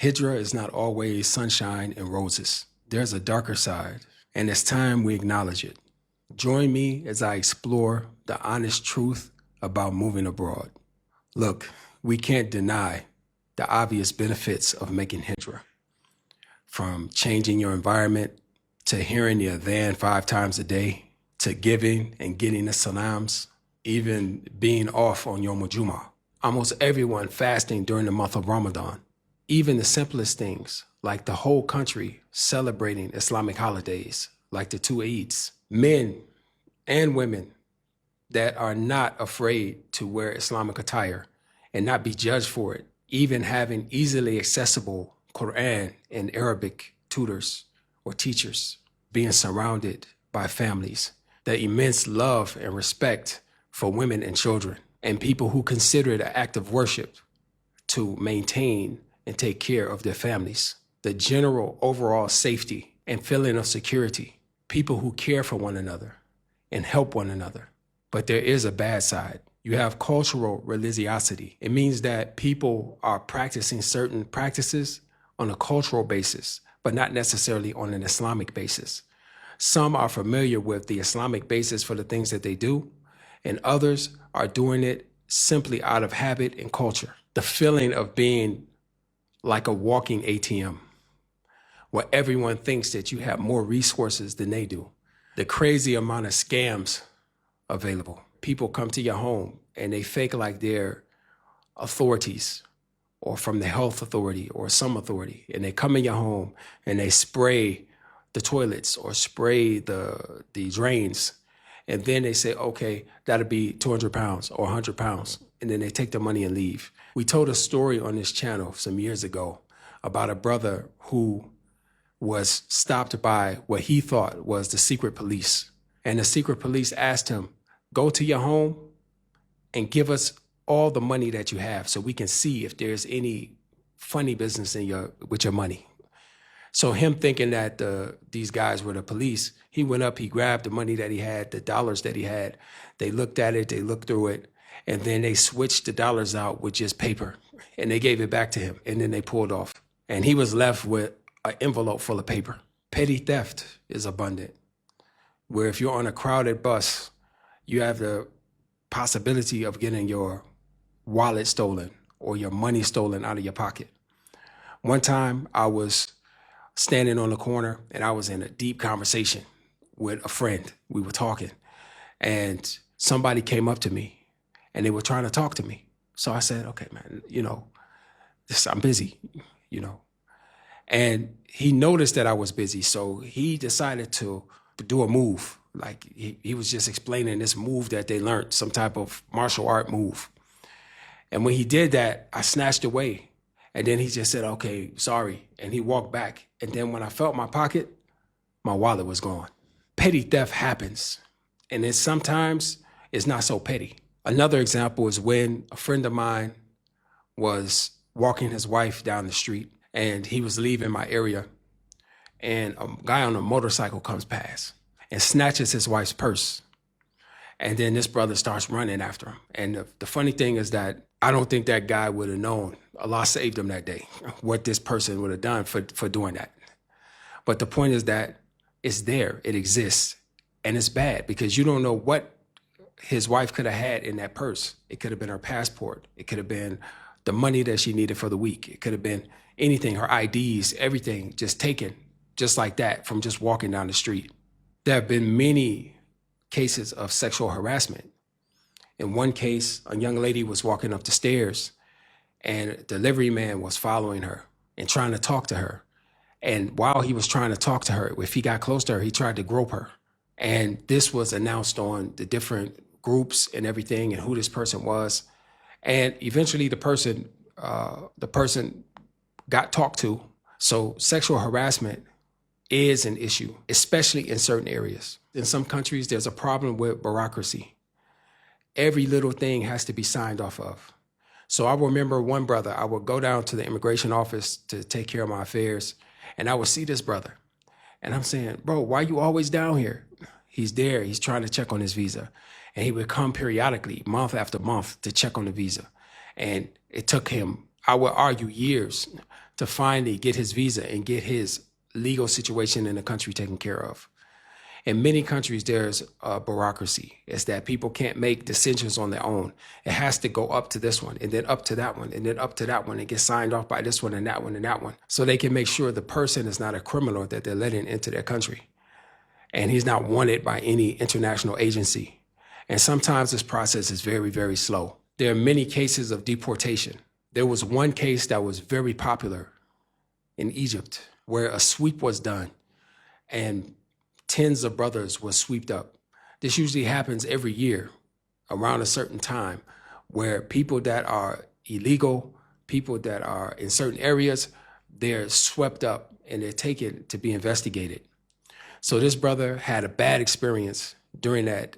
Hijra is not always sunshine and roses. There's a darker side, and it's time we acknowledge it. Join me as I explore the honest truth about moving abroad. Look, we can't deny the obvious benefits of making Hijra. From changing your environment, to hearing the adhan 5 times a day, to giving and getting the salams, even being off on Yom Jummah. Almost everyone fasting during the month of Ramadan. Even the simplest things, like the whole country celebrating Islamic holidays, like the 2 Eids. Men and women that are not afraid to wear Islamic attire and not be judged for it. Even having easily accessible Quran and Arabic tutors or teachers. Being surrounded by families. The immense love and respect for women and children. And people who consider it an act of worship to maintain and take care of their families. The general overall safety and feeling of security. People who care for one another and help one another. But there is a bad side. You have cultural religiosity. It means that people are practicing certain practices on a cultural basis, but not necessarily on an Islamic basis. Some are familiar with the Islamic basis for the things that they do, and others are doing it simply out of habit and culture. The feeling of being like a walking ATM, where everyone thinks that you have more resources than they do. The crazy amount of scams available. People come to your home and they fake like they're authorities or from the health authority or some authority. And they come in your home and they spray the toilets or spray the drains. And then they say, okay, that'll be 200 pounds or 100 pounds. And then they take the money and leave. We told a story on this channel some years ago about a brother who was stopped by what he thought was the secret police. And the secret police asked him, go to your home and give us all the money that you have so we can see if there's any funny business with your money. So him thinking that these guys were the police, he went up, he grabbed the money that he had, the dollars that he had. They looked at it, they looked through it, and then they switched the dollars out with just paper, and they gave it back to him, and then they pulled off. And he was left with an envelope full of paper. Petty theft is abundant, where if you're on a crowded bus, you have the possibility of getting your wallet stolen or your money stolen out of your pocket. One time I was standing on the corner and I was in a deep conversation with a friend. We were talking and somebody came up to me and they were trying to talk to me. So I said, okay, man, I'm busy, And he noticed that I was busy. So he decided to do a move. Like he was just explaining this move that they learned, some type of martial art move. And when he did that, I snatched away. And then he just said, okay, sorry. And he walked back. And then when I felt my pocket, my wallet was gone. Petty theft happens. And then sometimes it's not so petty. Another example is when a friend of mine was walking his wife down the street and he was leaving my area and a guy on a motorcycle comes past and snatches his wife's purse. And then this brother starts running after him. And the funny thing is that I don't think that guy would have known, Allah saved him that day, what this person would have done for doing that. But the point is that it's there, it exists, and it's bad because you don't know what his wife could have had in that purse. It could have been her passport. It could have been the money that she needed for the week. It could have been anything, her IDs, everything just taken just like that from just walking down the street. There have been many cases of sexual harassment. In one case, a young lady was walking up the stairs and a delivery man was following her and trying to talk to her. And while he was trying to talk to her, if he got close to her, he tried to grope her. And this was announced on the different groups and everything and who this person was. And eventually the person got talked to. So sexual harassment is an issue, especially in certain areas. In some countries, there's a problem with bureaucracy. Every little thing has to be signed off of. So I remember one brother, I would go down to the immigration office to take care of my affairs, and I would see this brother. And I'm saying, bro, why are you always down here? He's there, he's trying to check on his visa. And he would come periodically, month after month, to check on the visa. And it took him, I would argue, years to finally get his visa and get his legal situation in the country taken care of. In many countries, there's a bureaucracy. It's that people can't make decisions on their own. It has to go up to this one, and then up to that one, and then up to that one, and get signed off by this one and that one and that one. So they can make sure the person is not a criminal that they're letting into their country. And he's not wanted by any international agency. And sometimes this process is very, very slow. There are many cases of deportation. There was one case that was very popular in Egypt where a sweep was done and tens of brothers were swept up. This usually happens every year around a certain time where people that are illegal, people that are in certain areas, they're swept up and they're taken to be investigated. So this brother had a bad experience during that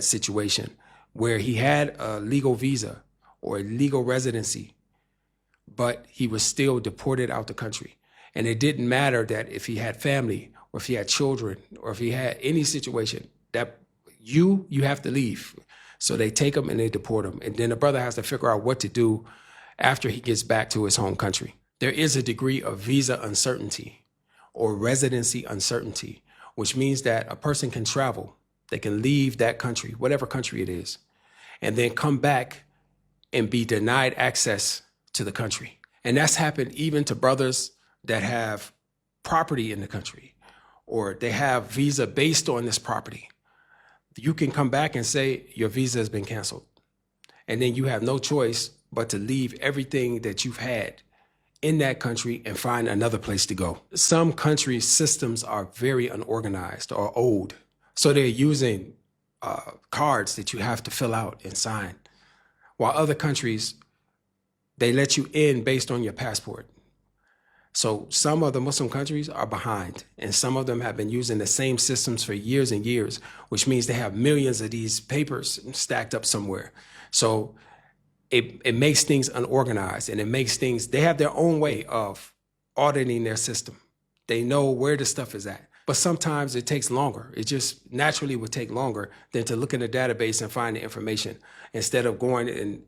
situation where he had a legal visa or a legal residency, but he was still deported out the country. And it didn't matter that if he had family or if he had children or if he had any situation that you have to leave. So they take him and they deport him. And then the brother has to figure out what to do after he gets back to his home country. There is a degree of visa uncertainty or residency uncertainty, which means that a person can travel. They can leave that country, whatever country it is, and then come back and be denied access to the country. And that's happened even to brothers that have property in the country, or they have visa based on this property. You can come back and say your visa has been canceled. And then you have no choice but to leave everything that you've had in that country and find another place to go. Some countries' systems are very unorganized or old. So they're using cards that you have to fill out and sign. While other countries, they let you in based on your passport. So some of the Muslim countries are behind, and some of them have been using the same systems for years and years, which means they have millions of these papers stacked up somewhere. So it makes things unorganized, and it makes things, they have their own way of auditing their system. They know where the stuff is at. But sometimes it takes longer. It just naturally would take longer than to look in the database and find the information instead of going in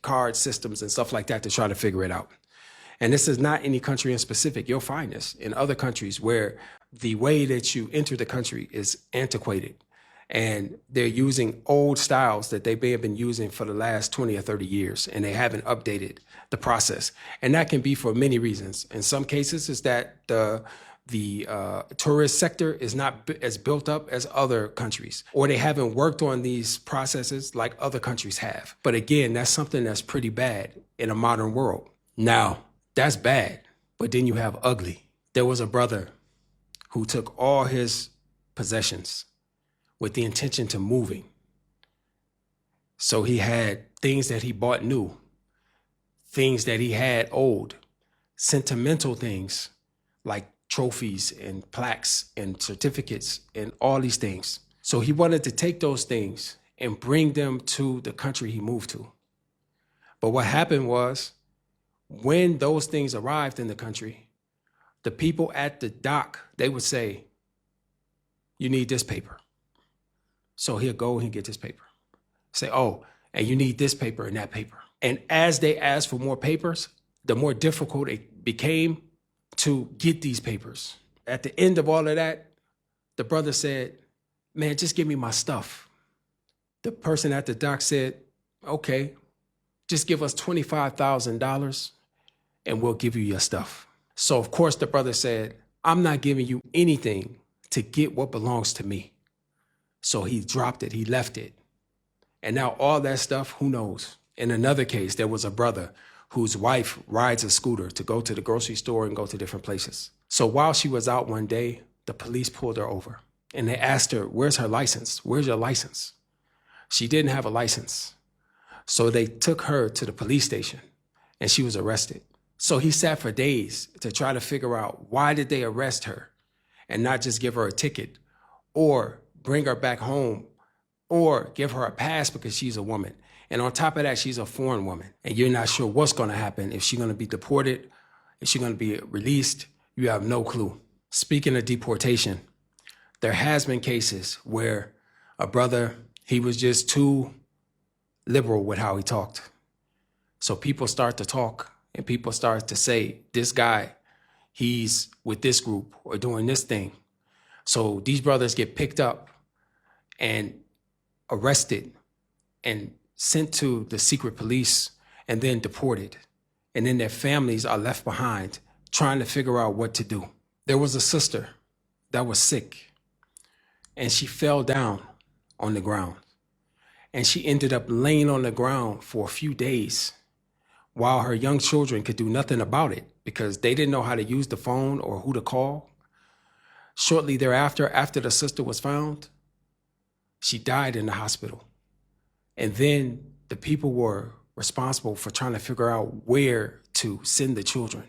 card systems and stuff like that to try to figure it out. And this is not any country in specific. You'll find this in other countries where the way that you enter the country is antiquated. And they're using old styles that they may have been using for the last 20 or 30 years, and they haven't updated the process. And that can be for many reasons. In some cases, is that the tourist sector is not as built up as other countries, or they haven't worked on these processes like other countries have. But again, that's something that's pretty bad in a modern world. Now, that's bad, but then you have ugly. There was a brother who took all his possessions with the intention to moving. So he had things that he bought new, things that he had old, sentimental things like trophies and plaques and certificates and all these things. So he wanted to take those things and bring them to the country he moved to. But what happened was, when those things arrived in the country, the people at the dock, they would say, you need this paper. So he'll go and get this paper. Say, oh, and you need this paper and that paper. And as they asked for more papers, the more difficult it became to get these papers. At the end of all of that, the brother said, man, just give me my stuff. The person at the dock said, okay, just give us $25,000 and we'll give you your stuff. So of course the brother said, I'm not giving you anything to get what belongs to me. So he dropped it, he left it. And now all that stuff, who knows? In another case, there was a brother whose wife rides a scooter to go to the grocery store and go to different places. So while she was out one day, the police pulled her over and they asked her, where's her license? Where's your license? She didn't have a license. So they took her to the police station and she was arrested. So he sat for days to try to figure out, why did they arrest her and not just give her a ticket or bring her back home or give her a pass because she's a woman. And on top of that, she's a foreign woman. And you're not sure what's going to happen, if she's going to be deported, if she's going to be released. You have no clue. Speaking of deportation, there has been cases where a brother, he was just too liberal with how he talked. So people start to talk and people start to say, this guy, he's with this group or doing this thing. So these brothers get picked up and arrested and sent to the secret police and then deported. And then their families are left behind trying to figure out what to do. There was a sister that was sick and she fell down on the ground. And she ended up laying on the ground for a few days while her young children could do nothing about it because they didn't know how to use the phone or who to call. Shortly thereafter, after the sister was found, she died in the hospital. And then the people were responsible for trying to figure out where to send the children.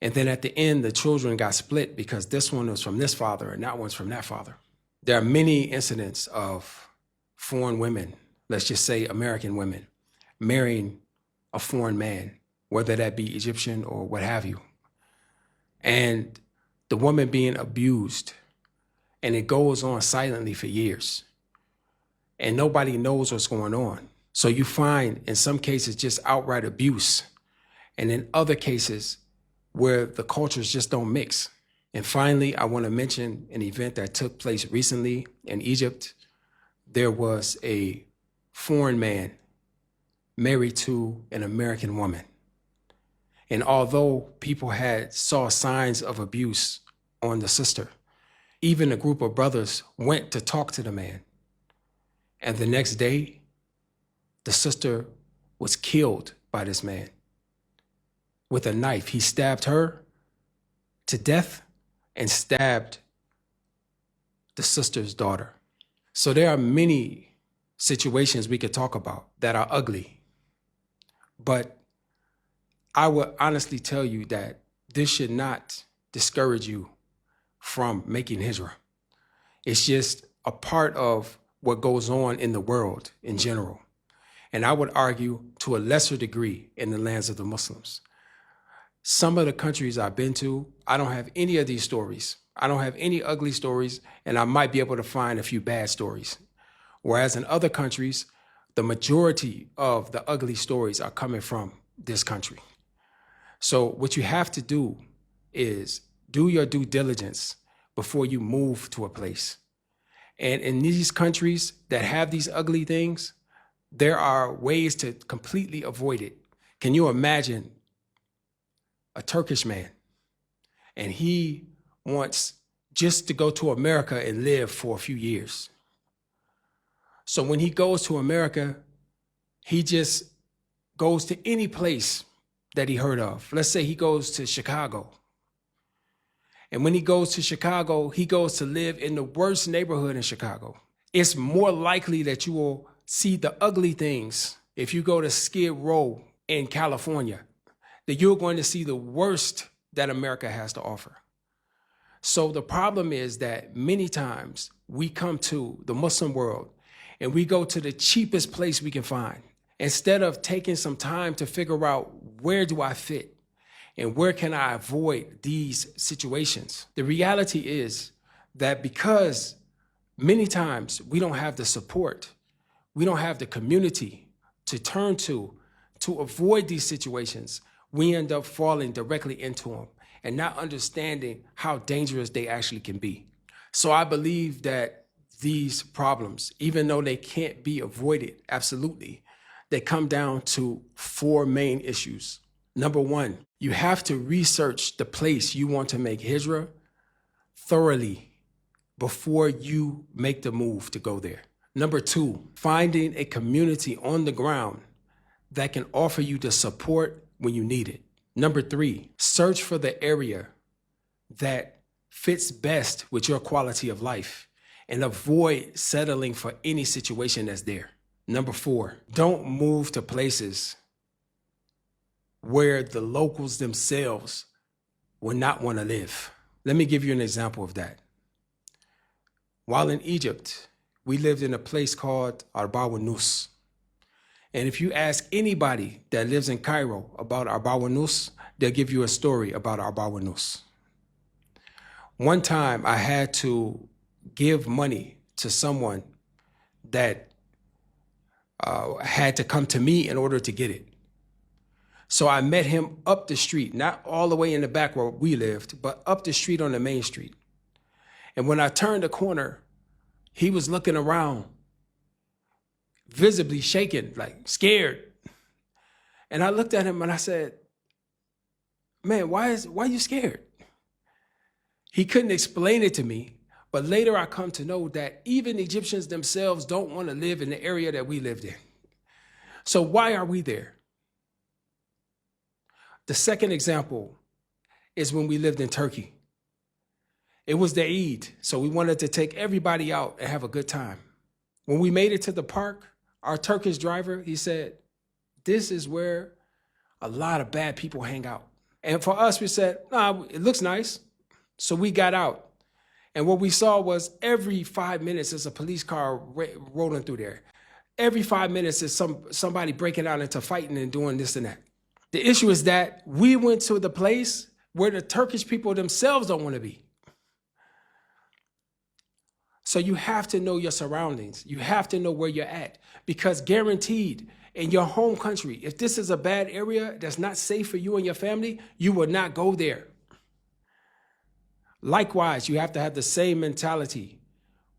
And then at the end, the children got split because this one was from this father and that one's from that father. There are many incidents of foreign women, let's just say American women, marrying a foreign man, whether that be Egyptian or what have you. And the woman being abused, and it goes on silently for years. And nobody knows what's going on. So you find in some cases just outright abuse, and in other cases where the cultures just don't mix. And finally, I want to mention an event that took place recently in Egypt. There was a foreign man married to an American woman. And although people saw signs of abuse on the sister, even a group of brothers went to talk to the man. And the next day, the sister was killed by this man with a knife. He stabbed her to death and stabbed the sister's daughter. So there are many situations we could talk about that are ugly. But I would honestly tell you that this should not discourage you from making Hijrah. It's just a part of what goes on in the world in general. And I would argue to a lesser degree in the lands of the Muslims. Some of the countries I've been to, I don't have any of these stories. I don't have any ugly stories, and I might be able to find a few bad stories. Whereas in other countries, the majority of the ugly stories are coming from this country. So what you have to do is do your due diligence before you move to a place. And in these countries that have these ugly things, there are ways to completely avoid it. Can you imagine a Turkish man and he wants just to go to America and live for a few years? So when he goes to America, he just goes to any place that he heard of. Let's say he goes to Chicago. And when he goes to Chicago, he goes to live in the worst neighborhood in Chicago. It's more likely that you will see the ugly things if you go to Skid Row in California, that you're going to see the worst that America has to offer. So the problem is that many times we come to the Muslim world and we go to the cheapest place we can find, instead of taking some time to figure out where do I fit and where can I avoid these situations. The reality is that because many times we don't have the support, we don't have the community to turn to avoid these situations, we end up falling directly into them and not understanding how dangerous they actually can be. So I believe that these problems, even though they can't be avoided, absolutely, they come down to four main issues. Number one, you have to research the place you want to make Hijrah thoroughly before you make the move to go there. Number two, finding a community on the ground that can offer you the support when you need it. Number three, search for the area that fits best with your quality of life and avoid settling for any situation that's there. Number four, don't move to places where the locals themselves will not want to live. Let me give you an example of that. While in Egypt, we lived in a place called Arbawanus. And if you ask anybody that lives in Cairo about Arbawanus, they'll give you a story about Arbawanus. One time I had to give money to someone that had to come to me in order to get it. So I met him up the street, not all the way in the back where we lived, but up the street on the main street. And when I turned the corner, he was looking around, visibly shaken, like scared. And I looked at him and I said, man, why are you scared? He couldn't explain it to me, but later I come to know that even Egyptians themselves don't want to live in the area that we lived in. So why are we there? The second example is when we lived in Turkey. It was the Eid, so we wanted to take everybody out and have a good time. When we made it to the park, our Turkish driver, he said, this is where a lot of bad people hang out. And for us, we said, nah, it looks nice. So we got out. And what we saw was every 5 minutes there's a police car rolling through there. Every 5 minutes there's somebody breaking out into fighting and doing this and that. The issue is that we went to the place where the Turkish people themselves don't want to be. So you have to know your surroundings. You have to know where you're at, because guaranteed in your home country, if this is a bad area that's not safe for you and your family, you will not go there. Likewise, you have to have the same mentality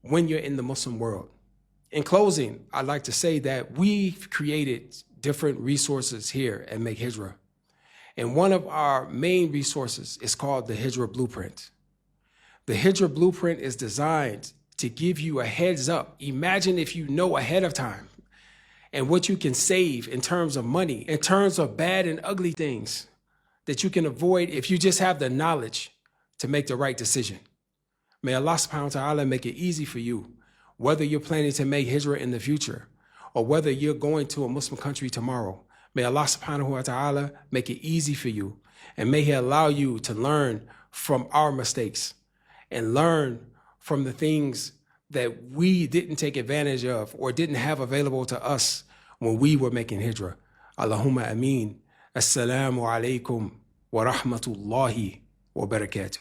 when you're in the Muslim world. In closing, I'd like to say that we've created different resources here at Make Hijrah. And one of our main resources is called the Hijrah Blueprint. The Hijrah Blueprint is designed to give you a heads up. Imagine if you know ahead of time and what you can save in terms of money, in terms of bad and ugly things that you can avoid if you just have the knowledge to make the right decision. May Allah subhanahu wa ta'ala make it easy for you, whether you're planning to make Hijrah in the future or whether you're going to a Muslim country tomorrow. May Allah subhanahu wa ta'ala make it easy for you, and may He allow you to learn from our mistakes and learn from the things that we didn't take advantage of or didn't have available to us when we were making Hijrah. Allahumma ameen. Assalamu alaikum wa rahmatullahi wa barakatuh.